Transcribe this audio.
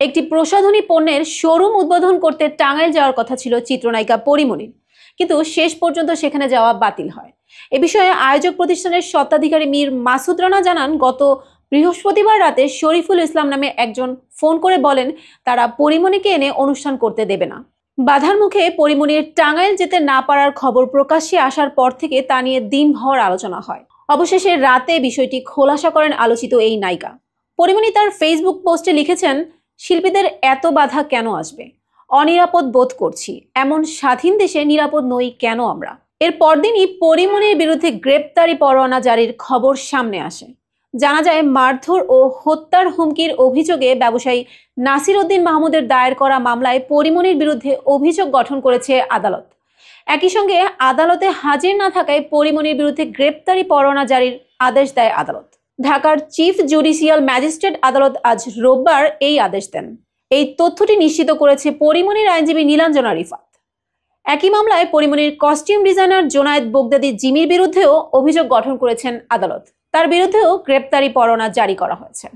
একটি প্রসাধনী পণ্যের শোরুম উদ্বোধন করতে টাঙ্গাইল যাওয়ার কথা ছিল চিত্রনায়িকা পরীমনির, কিন্তু শেষ পর্যন্ত সেখানে যাওয়া বাতিল হয়। এ বিষয়ে আয়োজক প্রতিষ্ঠানের স্বত্বাধিকারী মীর মাসুদ রানা জানান, গত বৃহস্পতিবার রাতে শরীফুল ইসলাম নামে একজন ফোন করে বলেন তারা পরীমনিকে এনে অনুষ্ঠান করতে দেবে না। বাধার মুখে পরীমনির টাঙ্গাইল যেতে না পারার খবর প্রকাশ্যে আসার পর থেকে তা নিয়ে দিনভর আলোচনা হয়। অবশেষে রাতে বিষয়টি খোলাসা করেন আলোচিত এই নায়িকা। পরীমনি তার ফেসবুক পোস্টে লিখেছেন, শিল্পীদের এত বাধা কেন আসবে? অনিরাপদ বোধ করছি। এমন স্বাধীন দেশে নিরাপদ নই কেন আমরা? এর পরদিনই পরীমনির বিরুদ্ধে গ্রেপ্তারি পরোয়ানা জারির খবর সামনে আসে। জানা যায়, মারধর ও হত্যার হুমকির অভিযোগে ব্যবসায়ী নাসির উদ্দিন মাহমুদের দায়ের করা মামলায় পরীমনির বিরুদ্ধে অভিযোগ গঠন করেছে আদালত। একই সঙ্গে আদালতে হাজির না থাকায় পরীমনির বিরুদ্ধে গ্রেপ্তারি পরোয়ানা জারির আদেশ দেয় আদালত। ঢাকার চিফ জুডিশিয়াল ম্যাজিস্ট্রেট আদালত আজ রোববার এই আদেশ দেন। এই তথ্যটি নিশ্চিত করেছে পরীমনির আইনজীবী নীলাঞ্জনা রিফাত। একই মামলায় পরীমনির কস্টিউম ডিজাইনার জোনায়েদ বগদাদি জিমির বিরুদ্ধেও অভিযোগ গঠন করেছেন আদালত। তার বিরুদ্ধেও গ্রেপ্তারি পরোয়ানা জারি করা হয়েছে।